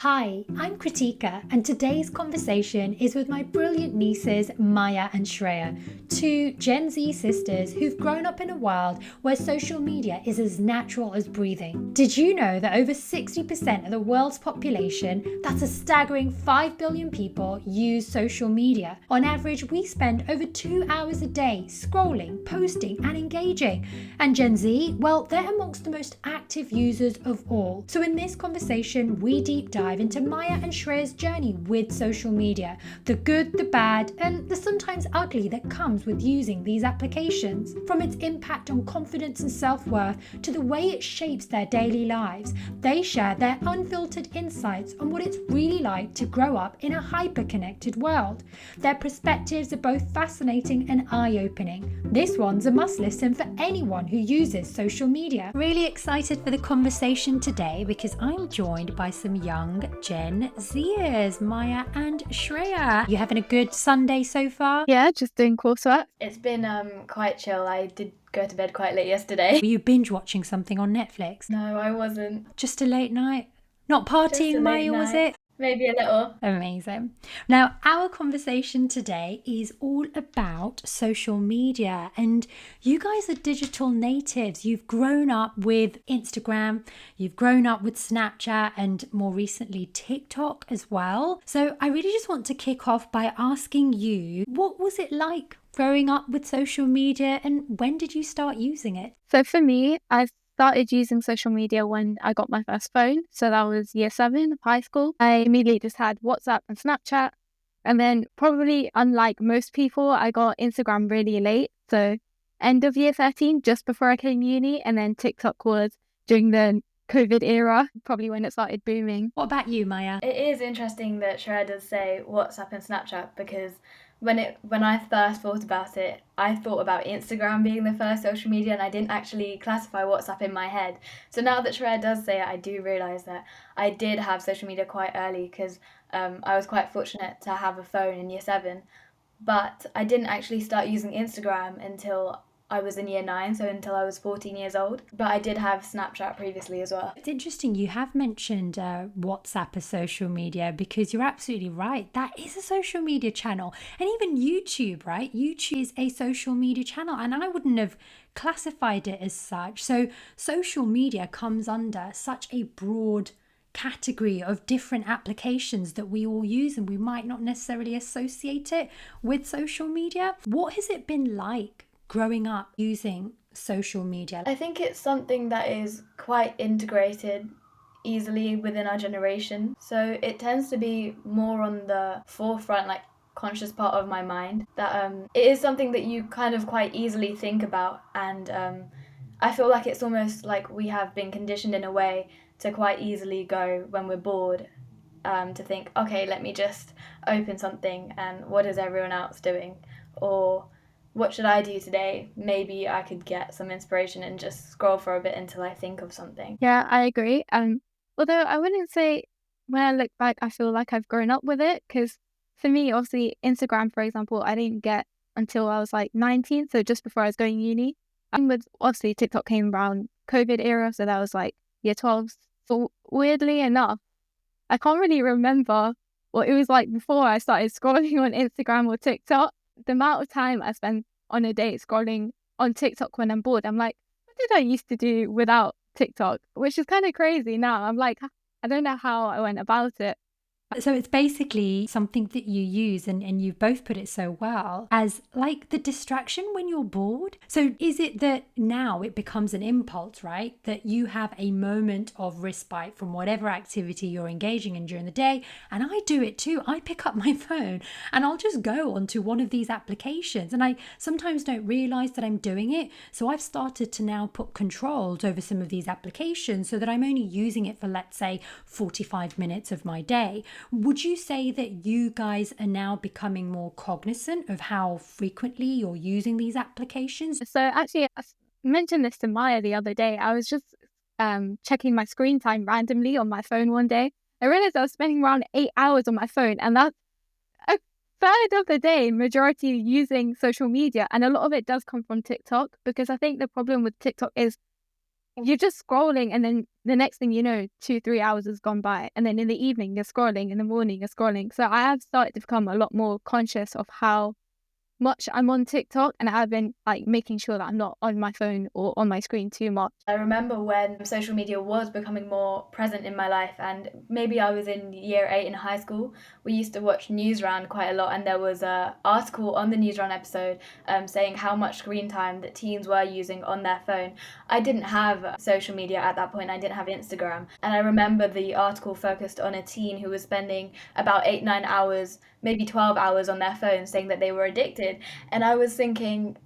Hi, I'm Kritika, and today's conversation is with my brilliant nieces Maya and Shreya, two Gen Z sisters who've grown up in a world where social media is as natural as breathing. Did you know that over 60% of the world's population, that's a staggering 5 billion people, use social media? On average, we spend over 2 hours a day scrolling, posting, and engaging. And Gen Z, well, they're amongst the most active users of all. So in this conversation, we deep dive into Maya and Shreya's journey with social media, the good, the bad, and the sometimes ugly that comes with using these applications. From its impact on confidence and self-worth to the way it shapes their daily lives, they share their unfiltered insights on what it's really like to grow up in a hyper-connected world. Their perspectives are both fascinating and eye-opening. This one's a must listen for anyone who uses social media. Really excited for the conversation today because I'm joined by some young Gen Zers, Maya and Shreya. You having a good Sunday so far? Yeah, just doing coursework. It's been quite chill. I did go to bed quite late yesterday. Were you binge watching something on Netflix? No, I wasn't. Just a late night? Not Just a partying, late Maya, was night. it? Maybe a little. Amazing. Now, our conversation today is all about social media, and you guys are digital natives. You've grown up with Instagram, you've grown up with Snapchat, and more recently TikTok as well. So I really just want to kick off by asking you, what was it like growing up with social media, and when did you start using it? So for me, I started using social media when I got my first phone. So that was year 7 of high school. I immediately just had WhatsApp and Snapchat. And then probably unlike most people, I got Instagram really late. So end of year 13, just before I came uni. And then TikTok was during the COVID era, probably when it started booming. What about you, Maya? It is interesting that Shreya does say WhatsApp and Snapchat because when I first thought about it, I thought about Instagram being the first social media and I didn't actually classify WhatsApp in my head. So now that Shreya does say it, I do realise that I did have social media quite early because I was quite fortunate to have a phone in year 7. But I didn't actually start using Instagram until I was in year 9, so until I was 14 years old. But I did have Snapchat previously as well. It's interesting you have mentioned WhatsApp as social media because you're absolutely right. That is a social media channel. And even YouTube, right? YouTube is a social media channel, and I wouldn't have classified it as such. So social media comes under such a broad category of different applications that we all use, and we might not necessarily associate it with social media. What has it been like growing up using social media? I think it's something that is quite integrated easily within our generation. So it tends to be more on the forefront, like conscious part of my mind, that it is something that you kind of quite easily think about. And I feel like it's almost like we have been conditioned in a way to quite easily go when we're bored, to think, okay, let me just open something and what is everyone else doing? Or what should I do today? Maybe I could get some inspiration and just scroll for a bit until I think of something. Yeah, I agree. Although I wouldn't say when I look back, I feel like I've grown up with it because for me, obviously, Instagram, for example, I didn't get until I was like 19, so just before I was going uni. And with obviously TikTok came around COVID era, so that was like year 12. So weirdly enough, I can't really remember what it was like before I started scrolling on Instagram or TikTok. The amount of time I spend on a day scrolling on TikTok when I'm bored, I'm like, what did I used to do without TikTok? Which is kind of crazy now. I'm like, I don't know how I went about it. So it's basically something that you use, and you've both put it so well, as like the distraction when you're bored. So is it that now it becomes an impulse, right? That you have a moment of respite from whatever activity you're engaging in during the day. And I do it too. I pick up my phone and I'll just go onto one of these applications. And I sometimes don't realize that I'm doing it. So I've started to now put controls over some of these applications so that I'm only using it for, let's say, 45 minutes of my day. Would you say that you guys are now becoming more cognizant of how frequently you're using these applications? So actually, mentioned this to Maya the other day. I was just checking my screen time randomly on my phone one day. I realized I was spending around 8 hours on my phone, and that's a third of the day, majority using social media. And a lot of it does come from TikTok, because I think the problem with TikTok is you're just scrolling, and then the next thing you know, 2-3 hours has gone by, and then in the evening you're scrolling, in the morning you're scrolling. So I have started to become a lot more conscious of how much I'm on TikTok, and I've been like making sure that I'm not on my phone or on my screen too much. I remember when social media was becoming more present in my life, and maybe I was in year 8 in high school. We used to watch Newsround quite a lot, and there was a article on the Newsround episode saying how much screen time that teens were using on their phone. I didn't have social media at that point. I didn't have Instagram, and I remember the article focused on a teen who was spending about 8-9 hours, maybe 12 hours on their phone, saying that they were addicted. And I was thinking,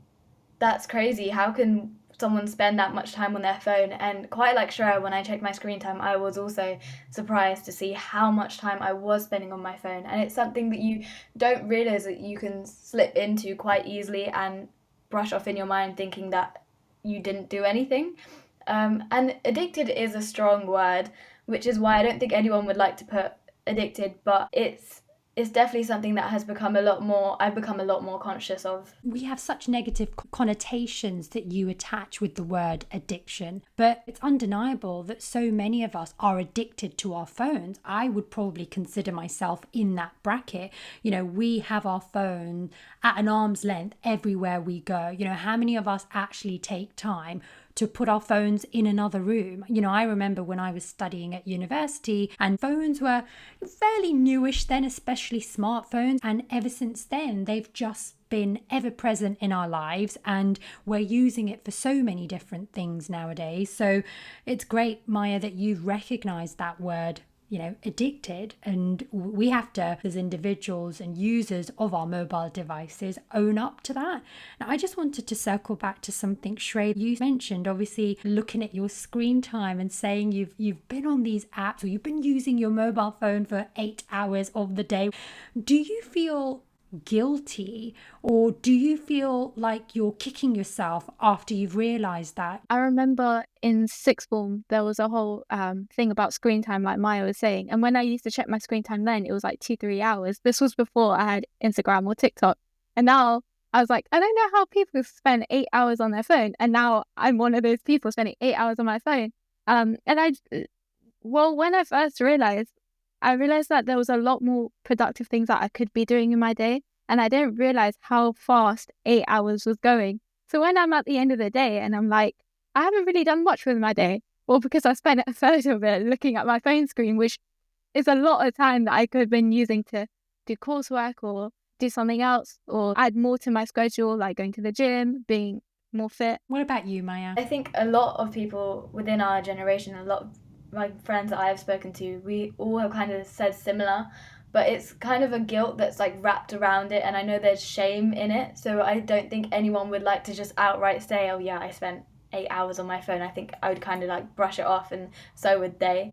that's crazy. How can someone spend that much time on their phone? And quite like Shreya, when I checked my screen time, I was also surprised to see how much time I was spending on my phone. And it's something that you don't realize that you can slip into quite easily and brush off in your mind, thinking that you didn't do anything. And addicted is a strong word, which is why I don't think anyone would like to put addicted, but it's definitely something that has become a lot more, I've become a lot more conscious of. We have such negative connotations that you attach with the word addiction, but it's undeniable that so many of us are addicted to our phones. I would probably consider myself in that bracket. You know, we have our phone at an arm's length everywhere we go. You know, how many of us actually take time to put our phones in another room? You know, I remember when I was studying at university and phones were fairly newish then, especially smartphones. And ever since then, they've just been ever present in our lives, and we're using it for so many different things nowadays. So it's great, Maya, that you've recognized that word, you know, addicted, and we have to, as individuals and users of our mobile devices, own up to that. Now, I just wanted to circle back to something, Shreya, you mentioned, obviously looking at your screen time and saying you've been on these apps, or you've been using your mobile phone for 8 hours of the day. Do you feel guilty, or do you feel like you're kicking yourself after you've realized that? I remember in sixth form, there was a whole thing about screen time, like Maya was saying. And when I used to check my screen time then, it was like 2-3 hours. This was before I had Instagram or TikTok. And now I was like, I don't know how people spend 8 hours on their phone. And now I'm one of those people spending 8 hours on my phone. When I first realized, I realized that there was a lot more productive things that I could be doing in my day. And I didn't realize how fast 8 hours was going. So when I'm at the end of the day and I'm like, I haven't really done much with my day, well, because I spent a third of it looking at my phone screen, which is a lot of time that I could have been using to do coursework or do something else, or add more to my schedule, like going to the gym, being more fit. What about you, Maya? I think a lot of people within our generation, a lot of my friends that I have spoken to, we all have kind of said similar, but it's kind of a guilt that's like wrapped around it, and I know there's shame in it. So I don't think anyone would like to just outright say, oh yeah, I spent 8 hours on my phone. I think I would kind of like brush it off, and so would they.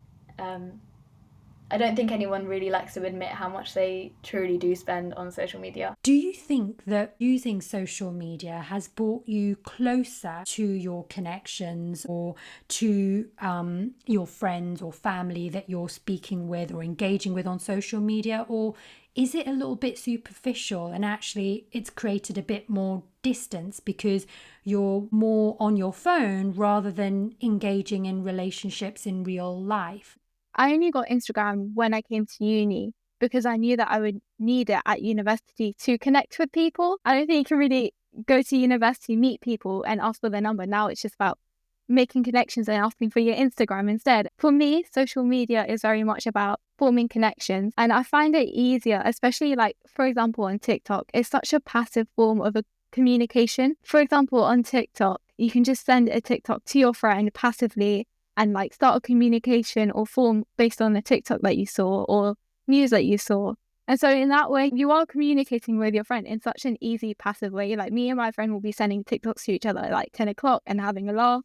I don't think anyone really likes to admit how much they truly do spend on social media. Do you think that using social media has brought you closer to your connections, or to your friends or family that you're speaking with or engaging with on social media? Or is it a little bit superficial and actually it's created a bit more distance because you're more on your phone rather than engaging in relationships in real life? I only got Instagram when I came to uni because I knew that I would need it at university to connect with people. I don't think you can really go to university, meet people and ask for their number. Now it's just about making connections and asking for your Instagram instead. For me, social media is very much about forming connections, and I find it easier, especially like, for example, on TikTok. It's such a passive form of a communication. For example, on TikTok, you can just send a TikTok to your friend passively and like start a communication or form based on the TikTok that you saw or news that you saw. And so in that way, you are communicating with your friend in such an easy, passive way. Like me and my friend will be sending TikToks to each other at like 10 o'clock and having a laugh.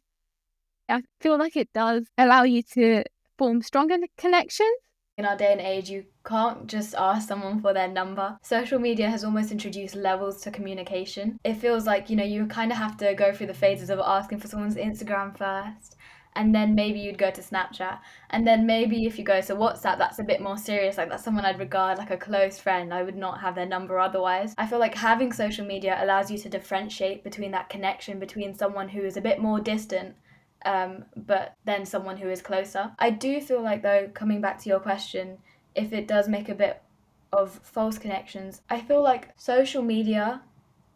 I feel like it does allow you to form stronger connections. In our day and age, you can't just ask someone for their number. Social media has almost introduced levels to communication. It feels like, you kind of have to go through the phases of asking for someone's Instagram first, and then maybe you'd go to Snapchat, and then maybe if you go to WhatsApp, that's a bit more serious. Like, that's someone I'd regard like a close friend. I would not have their number otherwise. I feel like having social media allows you to differentiate between that connection between someone who is a bit more distant but then someone who is closer. I do feel like, though, coming back to your question, if it does make a bit of false connections, I feel like social media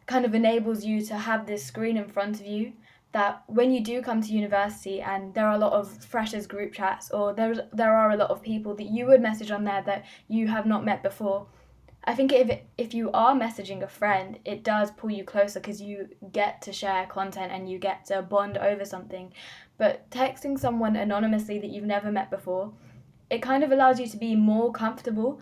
kind of enables you to have this screen in front of you, that when you do come to university and there are a lot of freshers group chats, or there are a lot of people that you would message on there that you have not met before, I think if you are messaging a friend, it does pull you closer because you get to share content and you get to bond over something. But texting someone anonymously that you've never met before, it kind of allows you to be more comfortable,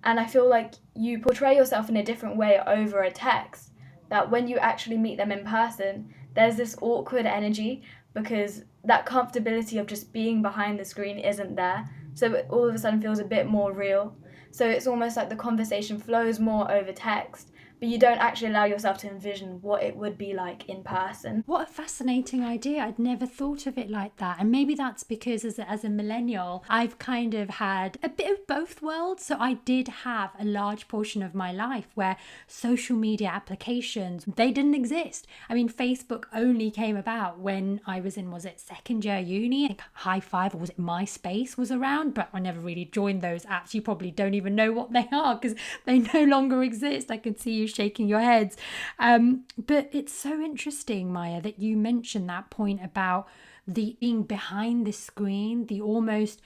and I feel like you portray yourself in a different way over a text, that when you actually meet them in person, there's this awkward energy because that comfortability of just being behind the screen isn't there. So it all of a sudden feels a bit more real. So it's almost like the conversation flows more over text, but you don't actually allow yourself to envision what it would be like in person. What a fascinating idea. I'd never thought of it like that. And maybe that's because as a millennial, I've kind of had a bit of both worlds. So I did have a large portion of my life where social media applications, they didn't exist. I mean, Facebook only came about when I was in, was it second year uni? I think High Five, or was it MySpace was around, but I never really joined those apps. You probably don't even know what they are because they no longer exist. I can see you shaking your heads. But it's so interesting, Maya, that you mentioned that point about the being behind the screen, the almost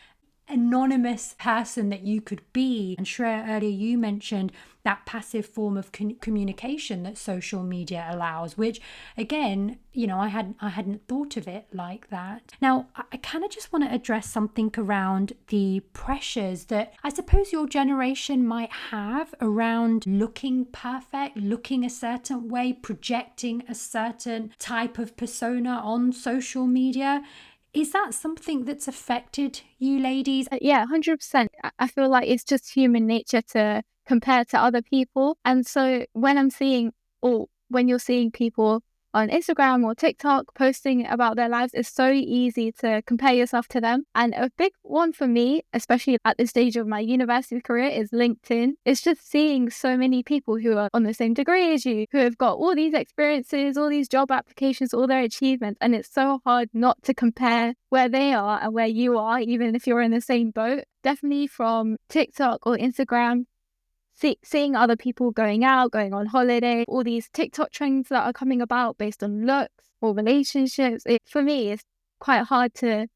anonymous person that you could be. And Shreya, earlier you mentioned that passive form of communication that social media allows, which again, I hadn't thought of it like that. Now, I kind of just want to address something around the pressures that I suppose your generation might have around looking perfect, looking a certain way, projecting a certain type of persona on social media. Is that something that's affected you ladies? Yeah, 100%. I feel like it's just human nature to compare to other people. And so when when you're seeing people on Instagram or TikTok posting about their lives, it's so easy to compare yourself to them. And a big one for me, especially at this stage of my university career, is LinkedIn. It's just seeing so many people who are on the same degree as you, who have got all these experiences, all these job applications, all their achievements. And it's so hard not to compare where they are and where you are, even if you're in the same boat. Definitely from TikTok or Instagram, seeing other people going out, going on holiday, all these TikTok trends that are coming about based on looks or relationships. For me, it's quite hard to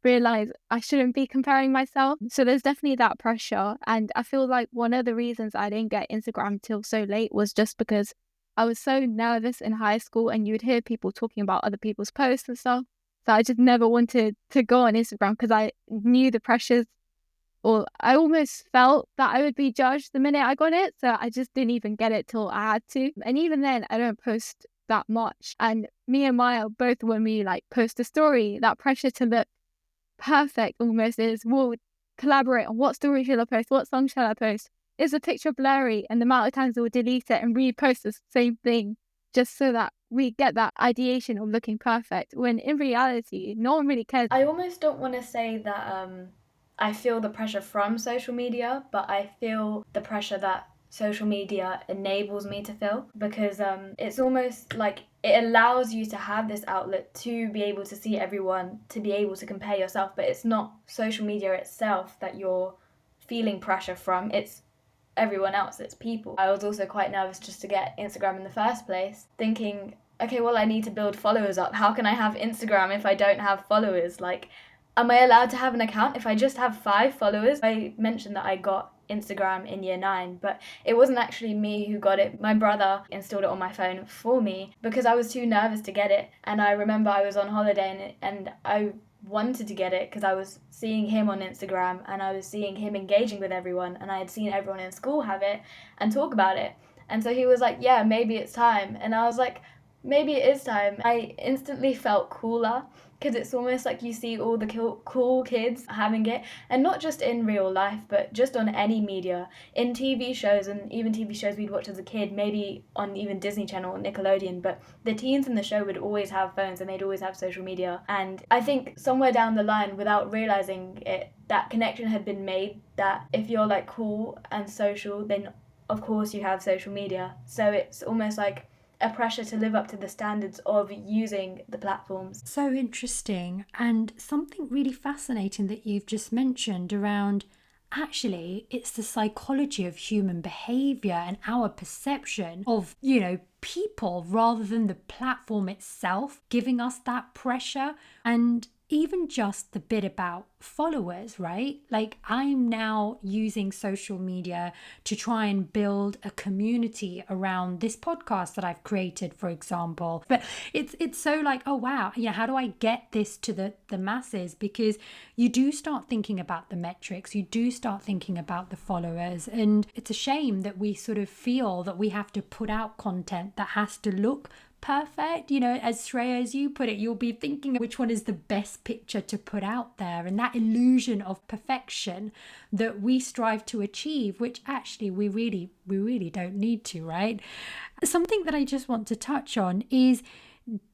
realize I shouldn't be comparing myself. So there's definitely that pressure. And I feel like one of the reasons I didn't get Instagram till so late was just because I was so nervous in high school, and you would hear people talking about other people's posts and stuff. So I just never wanted to go on Instagram because I knew the pressures, or I almost felt that I would be judged the minute I got it. So I just didn't even get it till I had to. And even then, I don't post that much. And me and Maya, both when we post a story, that pressure to look perfect almost is, we'll collaborate on what story shall I post, what song shall I post. Is the picture blurry? And the amount of times we'll delete it and repost the same thing just so that we get that ideation of looking perfect, when in reality, no one really cares. I almost don't want to say that I feel the pressure from social media, but I feel the pressure that social media enables me to feel, because it's almost like it allows you to have this outlet to be able to see everyone, to be able to compare yourself, but it's not social media itself that you're feeling pressure from, it's everyone else, it's people. I was also quite nervous just to get Instagram in the first place, thinking, okay, well, I need to build followers up. How can I have Instagram if I don't have followers? Like, am I allowed to have an account if I just have 5 followers? I mentioned that I got Instagram in year 9, but it wasn't actually me who got it. My brother installed it on my phone for me because I was too nervous to get it. And I remember I was on holiday and I wanted to get it because I was seeing him on Instagram and I was seeing him engaging with everyone, and I had seen everyone in school have it and talk about it. And so he was like, yeah, maybe it's time. And I was like, maybe it is time. I instantly felt cooler because it's almost like you see all the cool kids having it, and not just in real life, but just on any media, in TV shows, and even TV shows we'd watch as a kid, maybe on even Disney Channel or Nickelodeon, but the teens in the show would always have phones and they'd always have social media. And I think somewhere down the line, without realizing it, that connection had been made, that if you're cool and social, then of course you have social media. So it's almost like a pressure to live up to the standards of using the platforms. So interesting. And something really fascinating that you've just mentioned around actually it's the psychology of human behavior and our perception of, people rather than the platform itself giving us that pressure. And even just the bit about followers, right? Like I'm now using social media to try and build a community around this podcast that I've created, for example. But it's so like, oh wow, how do I get this to the masses? Because you do start thinking about the metrics, you do start thinking about the followers, and it's a shame that we sort of feel that we have to put out content that has to look perfect. As Shreya, as you put it, you'll be thinking which one is the best picture to put out there, and that illusion of perfection that we strive to achieve, which actually we really don't need to, right? Something that I just want to touch on is,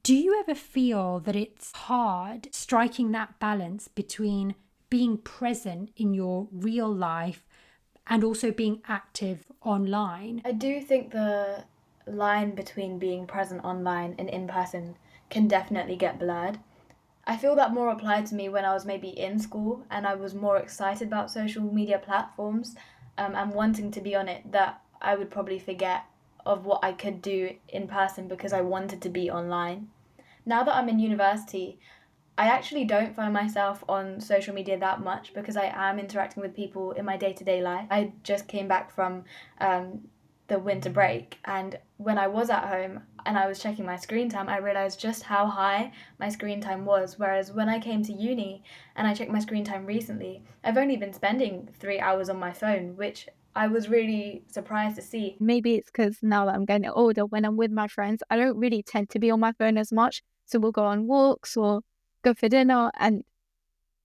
do you ever feel that it's hard striking that balance between being present in your real life and also being active online? I do think the line between being present online and in person can definitely get blurred. I feel that more applied to me when I was maybe in school and I was more excited about social media platforms, and wanting to be on it, that I would probably forget of what I could do in person because I wanted to be online. Now that I'm in university, I actually don't find myself on social media that much because I am interacting with people in my day to day life. I just came back from the winter break, and when I was at home and I was checking my screen time, I realized just how high my screen time was. Whereas when I came to uni and I checked my screen time recently, I've only been spending 3 hours on my phone, which I was really surprised to see. Maybe it's because now that I'm getting older, when I'm with my friends, I don't really tend to be on my phone as much. So we'll go on walks or go for dinner, and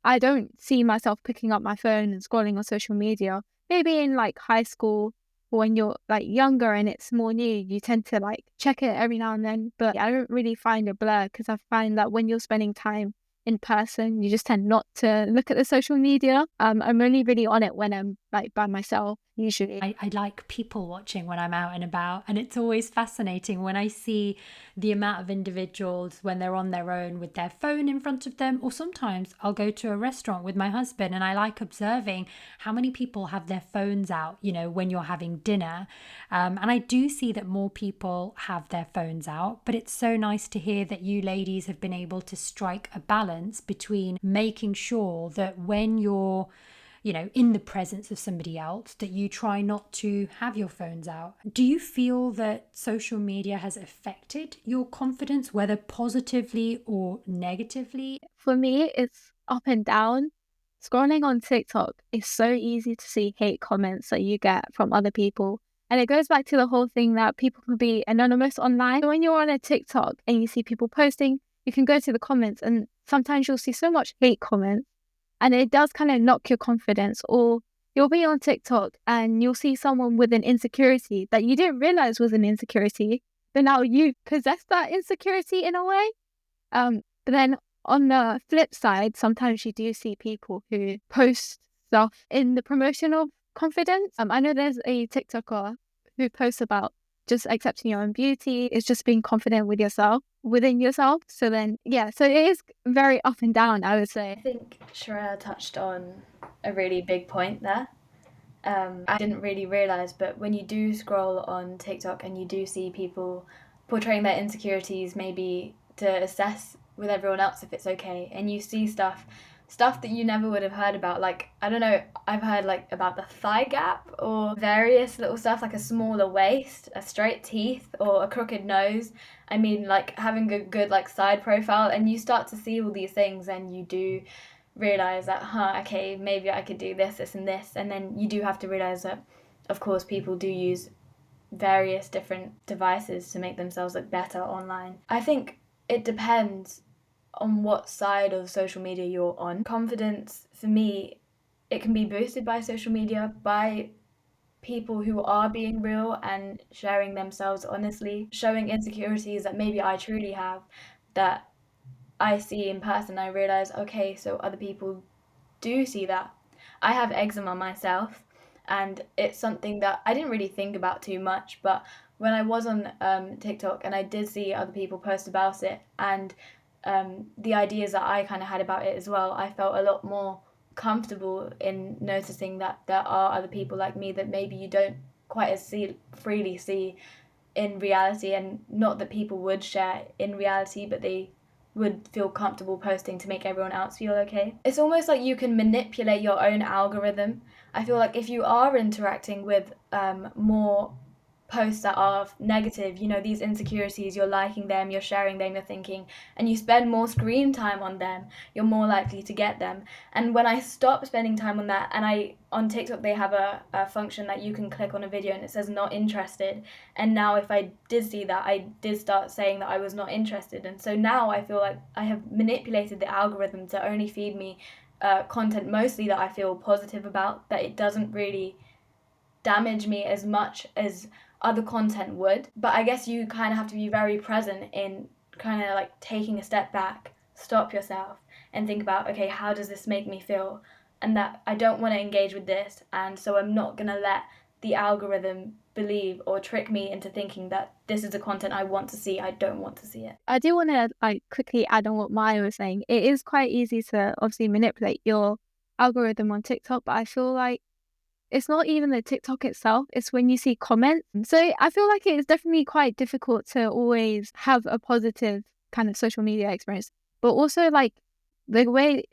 I don't see myself picking up my phone and scrolling on social media. Maybe in like high school or when you're like younger and it's more new, you tend to like check it every now and then. But I don't really find it blur because I find that when you're spending time in person, you just tend not to look at the social media. I'm only really on it when I'm like by myself, usually. I like people watching when I'm out and about, and it's always fascinating when I see the amount of individuals when they're on their own with their phone in front of them, or sometimes I'll go to a restaurant with my husband and I like observing how many people have their phones out, when you're having dinner. And I do see that more people have their phones out, but it's so nice to hear that you ladies have been able to strike a balance between making sure that when you're in the presence of somebody else, that you try not to have your phones out. Do you feel that social media has affected your confidence, whether positively or negatively? For me, it's up and down. Scrolling on TikTok is so easy to see hate comments that you get from other people. And it goes back to the whole thing that people can be anonymous online. So when you're on a TikTok and you see people posting, you can go to the comments and sometimes you'll see so much hate comments and it does kind of knock your confidence. Or you'll be on TikTok and you'll see someone with an insecurity that you didn't realize was an insecurity, but now you possess that insecurity in a way. But then on the flip side, sometimes you do see people who post stuff in the promotion of confidence. I know there's a TikToker who posts about just accepting your own beauty. It's just being confident with yourself, within yourself. So then, yeah, so it is very up and down, I would say. I think Shreya touched on a really big point there. I didn't really realize, but when you do scroll on TikTok and you do see people portraying their insecurities, maybe to assess with everyone else if it's okay, and you see stuff that you never would have heard about, like, I don't know, I've heard like about the thigh gap or various little stuff like a smaller waist, a straight teeth, or a crooked nose. I mean, like having a good like side profile, and you start to see all these things and you do realize that, okay, maybe I could do this, and this. And then you do have to realize that, of course, people do use various different devices to make themselves look better online. I think it depends on what side of social media you're on. Confidence, for me, it can be boosted by social media, by people who are being real and sharing themselves honestly, showing insecurities that maybe I truly have, that I see in person. I realize, okay, so other people do see that. I have eczema myself, and it's something that I didn't really think about too much, but when I was on TikTok and I did see other people post about it, and the ideas that I kind of had about it as well, I felt a lot more comfortable in noticing that there are other people like me that maybe you don't quite as freely see in reality, and not that people would share in reality, but they would feel comfortable posting to make everyone else feel okay. It's almost like you can manipulate your own algorithm. I feel like if you are interacting with more posts that are negative, you know, these insecurities, you're liking them, you're sharing them, you're thinking, and you spend more screen time on them, you're more likely to get them. And when I stop spending time on that, and on TikTok they have a function that you can click on a video and it says not interested, and now if I did see that, I did start saying that I was not interested, and so now I feel like I have manipulated the algorithm to only feed me content mostly that I feel positive about, that it doesn't really damage me as much as other content would. But I guess you kind of have to be very present in kind of like taking a step back, stop yourself, and think about, okay, how does this make me feel? And that I don't want to engage with this, and so I'm not going to let the algorithm believe or trick me into thinking that this is the content I want to see. I don't want to see it. I do want to like quickly add on what Maya was saying. It is quite easy to obviously manipulate your algorithm on TikTok, but I feel like it's not even the TikTok itself, it's when you see comments. So I feel like it is definitely quite difficult to always have a positive kind of social media experience. But also like the way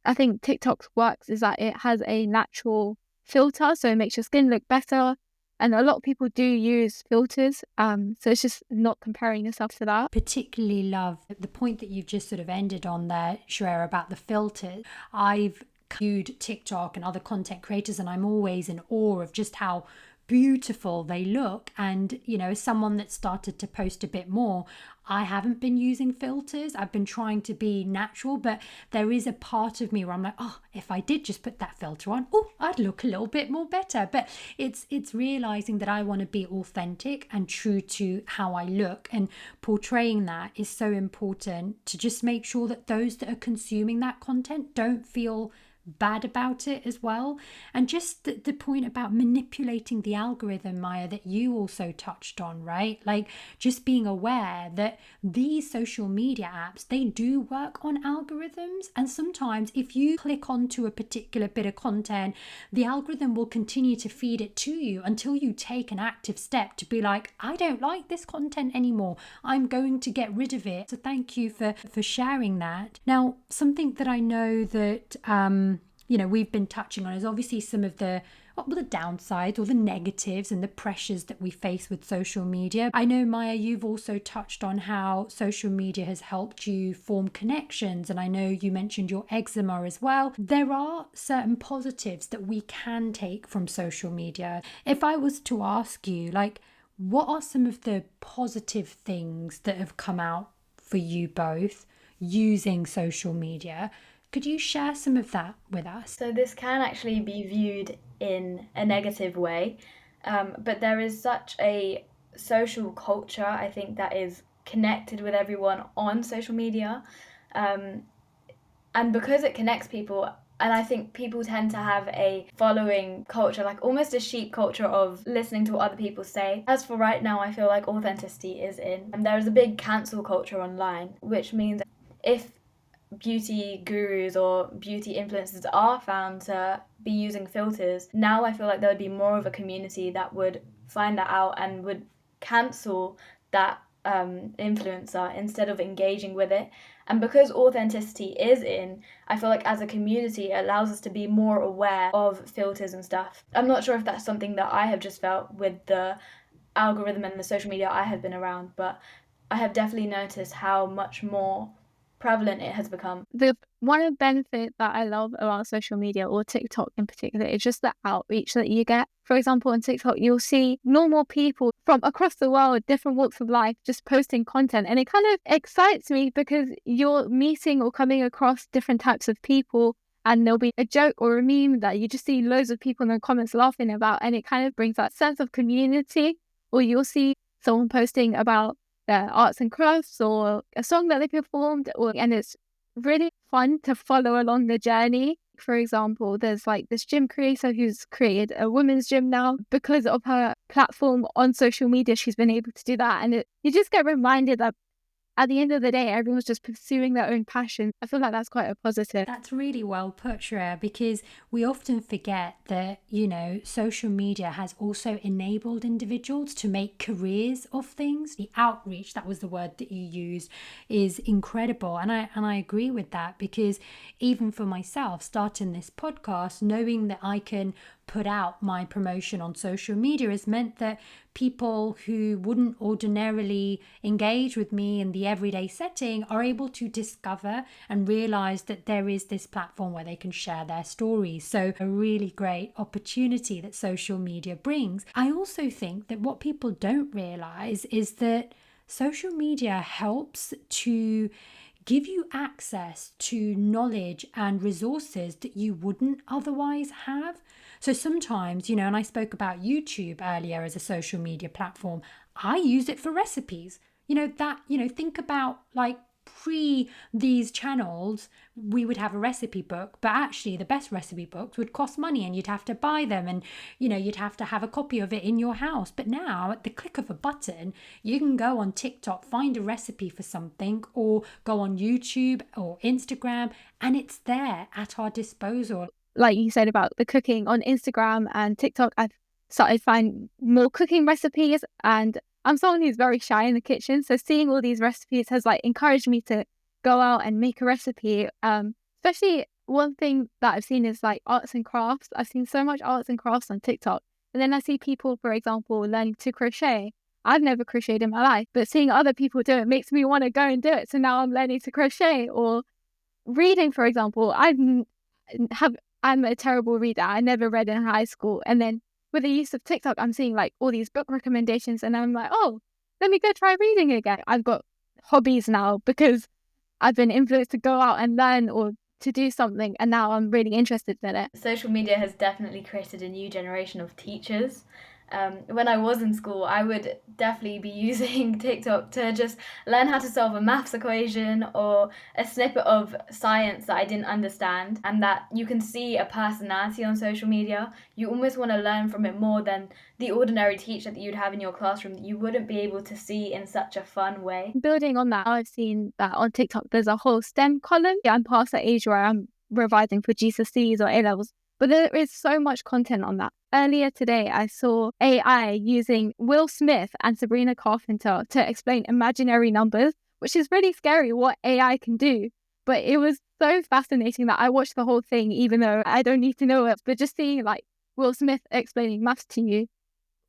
I think TikTok works is that it has a natural filter, so it makes your skin look better. And a lot of people do use filters. So it's just not comparing yourself to that. Particularly love the point that you've just sort of ended on there, Shreya, about the filters. I've viewed TikTok and other content creators, and I'm always in awe of just how beautiful they look. And, you know, as someone that started to post a bit more, I haven't been using filters. I've been trying to be natural, but there is a part of me where I'm like, oh, if I did just put that filter on, oh, I'd look a little bit more better. But it's realizing that I want to be authentic and true to how I look, and portraying that is so important, to just make sure that those that are consuming that content don't feel bad about it as well. And just the point about manipulating the algorithm, Maya, that you also touched on, right? Like just being aware that these social media apps, they do work on algorithms, and sometimes if you click onto a particular bit of content, the algorithm will continue to feed it to you until you take an active step to be like, I don't like this content anymore, I'm going to get rid of it. So thank you for sharing that. Now, something that I know that you know, we've been touching on is obviously some of the downsides or the negatives and the pressures that we face with social media. I know, Maya, you've also touched on how social media has helped you form connections, and I know you mentioned your eczema as well. There are certain positives that we can take from social media. If I was to ask you, like, what are some of the positive things that have come out for you both using social media? Could you share some of that with us? So this can actually be viewed in a negative way, but there is such a social culture, I think, that is connected with everyone on social media. And because it connects people, and I think people tend to have a following culture, like almost a sheep culture of listening to what other people say. As for right now, I feel like authenticity is in. And there is a big cancel culture online, which means if beauty gurus or beauty influencers are found to be using filters, now I feel like there would be more of a community that would find that out and would cancel that influencer instead of engaging with it. And because authenticity is in, I feel like as a community it allows us to be more aware of filters and stuff. I'm not sure if that's something that I have just felt with the algorithm and the social media I have been around, but I have definitely noticed how much more prevalent it has become. The one benefit that I love about social media, or TikTok in particular, is just the outreach that you get. For example, on TikTok, you'll see normal people from across the world, different walks of life, just posting content. And it kind of excites me because you're meeting or coming across different types of people, and there'll be a joke or a meme that you just see loads of people in the comments laughing about. And it kind of brings that sense of community. Or you'll see someone posting about their arts and crafts or a song that they performed, and it's really fun to follow along the journey. For example, there's like this gym creator who's created a women's gym now. Because of her platform on social media, she's been able to do that. And you just get reminded that at the end of the day, everyone's just pursuing their own passion. I feel like that's quite a positive. That's really well put, Shreya, because we often forget that, social media has also enabled individuals to make careers of things. The outreach, that was the word that you used, is incredible. And I agree with that, because even for myself, starting this podcast, knowing that I can put out my promotion on social media has meant that people who wouldn't ordinarily engage with me in the everyday setting are able to discover and realize that there is this platform where they can share their stories. So a really great opportunity that social media brings. I also think that what people don't realize is that social media helps to give you access to knowledge and resources that you wouldn't otherwise have. So sometimes, and I spoke about YouTube earlier as a social media platform, I use it for recipes. Think about like pre these channels, we would have a recipe book, but actually the best recipe books would cost money and you'd have to buy them, and you'd have to have a copy of it in your house. But now at the click of a button, you can go on TikTok, find a recipe for something, or go on YouTube or Instagram, and it's there at our disposal. Like you said about the cooking on Instagram and TikTok, I've started finding more cooking recipes, and I'm someone who's very shy in the kitchen. So seeing all these recipes has like encouraged me to go out and make a recipe. Especially one thing that I've seen is like arts and crafts. I've seen so much arts and crafts on TikTok. And then I see people, for example, learning to crochet. I've never crocheted in my life, but seeing other people do it makes me want to go and do it. So now I'm learning to crochet. Or reading, for example. I'm a terrible reader. I never read in high school. And then with the use of TikTok, I'm seeing like all these book recommendations, and I'm like, oh, let me go try reading again. I've got hobbies now because I've been influenced to go out and learn or to do something, and now I'm really interested in it. Social media has definitely created a new generation of teachers. When I was in school, I would definitely be using TikTok to just learn how to solve a maths equation or a snippet of science that I didn't understand, and that you can see a personality on social media. You almost want to learn from it more than the ordinary teacher that you'd have in your classroom that you wouldn't be able to see in such a fun way. Building on that, I've seen that on TikTok, there's a whole STEM column. I'm past that age where I'm revising for GCSEs or A-levels, but there is so much content on that. Earlier today, I saw AI using Will Smith and Sabrina Carpenter to explain imaginary numbers, which is really scary what AI can do. But it was so fascinating that I watched the whole thing, even though I don't need to know it. But just seeing like Will Smith explaining maths to you,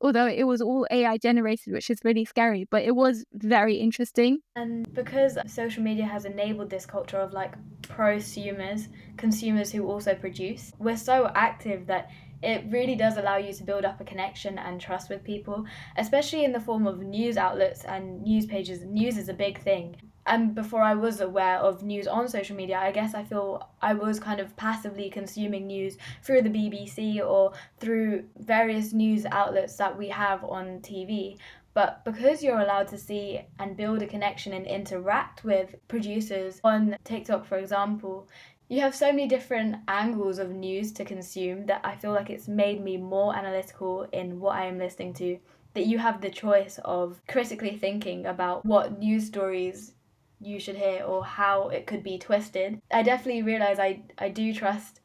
although it was all AI generated, which is really scary, but it was very interesting. And because social media has enabled this culture of like prosumers, consumers who also produce, we're so active that it really does allow you to build up a connection and trust with people, especially in the form of news outlets and news pages. News is a big thing. And before I was aware of news on social media, I guess I feel I was kind of passively consuming news through the BBC or through various news outlets that we have on TV. But because you're allowed to see and build a connection and interact with producers on TikTok, for example, you have so many different angles of news to consume that I feel like it's made me more analytical in what I am listening to, that you have the choice of critically thinking about what news stories you should hear or how it could be twisted. I definitely realize I do trust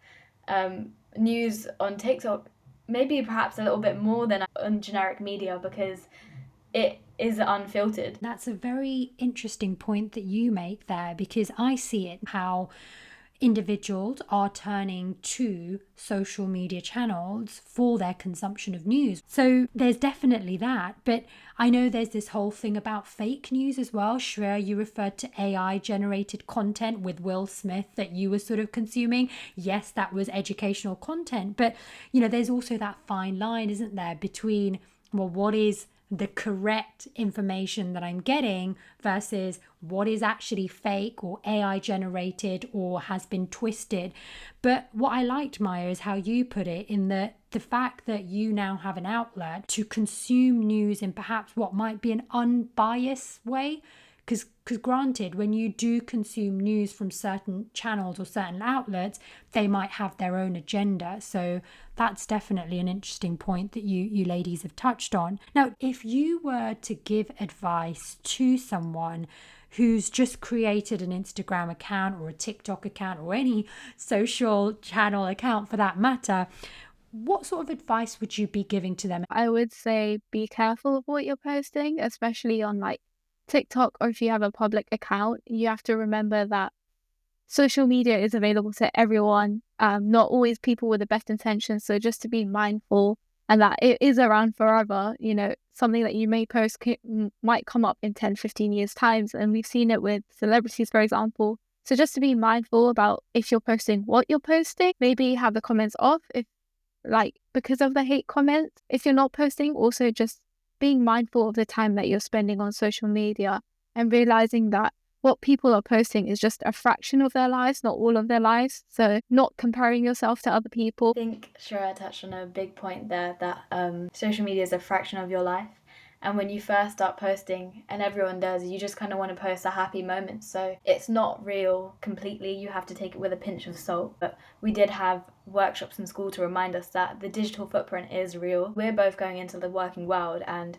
news on TikTok, maybe perhaps a little bit more than on generic media, because it is unfiltered. That's a very interesting point that you make there, because I see it how individuals are turning to social media channels for their consumption of news. So there's definitely that. But I know there's this whole thing about fake news as well. Shreya, you referred to AI generated content with Will Smith that you were sort of consuming. Yes, that was educational content. But, there's also that fine line, isn't there, between, well, what is the correct information that I'm getting versus what is actually fake or AI generated or has been twisted. But what I liked, Maya, is how you put it, in the fact that you now have an outlet to consume news in perhaps what might be an unbiased way, Because granted, when you do consume news from certain channels or certain outlets, they might have their own agenda. So that's definitely an interesting point that you ladies have touched on. Now, if you were to give advice to someone who's just created an Instagram account or a TikTok account or any social channel account for that matter, what sort of advice would you be giving to them? I would say be careful of what you're posting, especially on like TikTok, or if you have a public account. You have to remember that social media is available to everyone, not always people with the best intentions. So just to be mindful, and that it is around forever. You know, something that you may post might come up in 10, 15 years times. And we've seen it with celebrities, for example. So just to be mindful about if you're posting what you're posting, maybe have the comments off if because of the hate comments. If you're not posting, also just being mindful of the time that you're spending on social media and realizing that what people are posting is just a fraction of their lives, not all of their lives. So not comparing yourself to other people. I think Shreya touched on a big point there, that social media is a fraction of your life. And when you first start posting, and everyone does, you just kind of want to post a happy moment. So it's not real completely. You have to take it with a pinch of salt. But we did have workshops in school to remind us that the digital footprint is real. We're both going into the working world and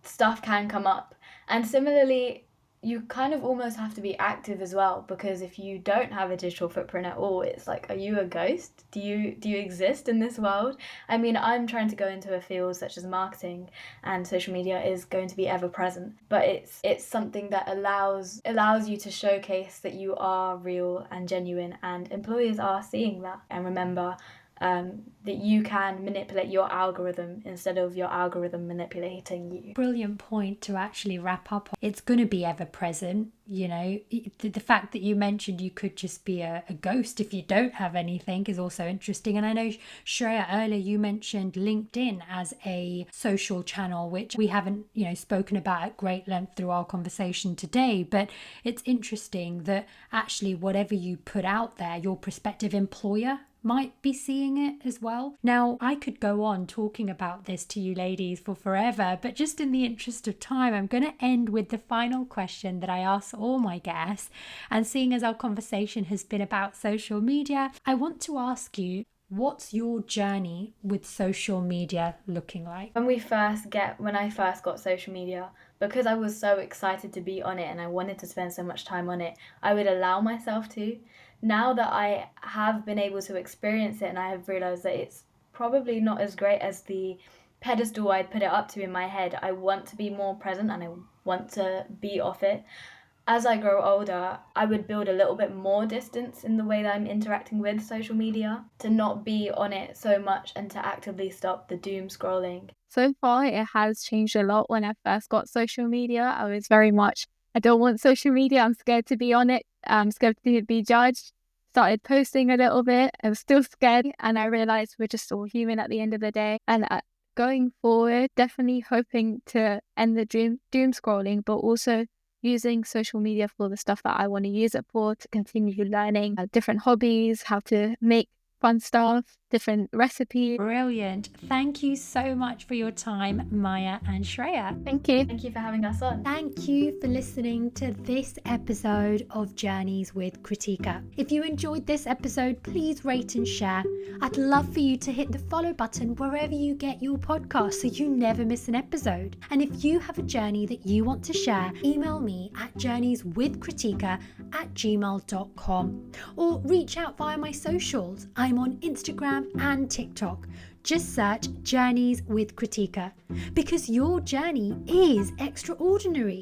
stuff can come up. And similarly, you kind of almost have to be active as well, because if you don't have a digital footprint at all, it's like, are you a ghost? Do you exist in this world? I mean, I'm trying to go into a field such as marketing, and social media is going to be ever present, but it's something that allows you to showcase that you are real and genuine, and employers are seeing that. And remember, that you can manipulate your algorithm instead of your algorithm manipulating you. Brilliant point to actually wrap up on. It's going to be ever present, you know. The fact that you mentioned you could just be a ghost if you don't have anything is also interesting. And I know, Shreya, earlier you mentioned LinkedIn as a social channel, which we haven't, spoken about at great length through our conversation today. But it's interesting that actually whatever you put out there, your prospective employer might be seeing it as well. Now, I could go on talking about this to you ladies for forever, but just in the interest of time, I'm going to end with the final question that I ask all my guests. And seeing as our conversation has been about social media, I want to ask you, what's your journey with social media looking like? When I first got social media, because I was so excited to be on it and I wanted to spend so much time on it, I would allow myself to. Now that I have been able to experience it and I have realized that it's probably not as great as the pedestal I'd put it up to in my head, I want to be more present and I want to be off it. As I grow older, I would build a little bit more distance in the way that I'm interacting with social media, to not be on it so much and to actively stop the doom scrolling. So far, it has changed a lot. When I first got social media, I was very much, I don't want social media. I'm scared to be on it. I'm scared to be judged. Started posting a little bit. I was still scared. And I realized we're just all human at the end of the day. And going forward, definitely hoping to end the doom scrolling, but also using social media for the stuff that I want to use it for, to continue learning different hobbies, how to make fun stuff, different recipes. Brilliant. Thank you so much for your time, Maya and Shreya. Thank you. Thank you for having us on. Thank you for listening to this episode of Journeys with Kritika. If you enjoyed this episode, please rate and share. I'd love for you to hit the follow button wherever you get your podcast so you never miss an episode. And if you have a journey that you want to share, email me at journeyswithkritika@gmail.com or reach out via my socials. I'm on Instagram and TikTok. Just search Journeys with Kritika, because your journey is extraordinary.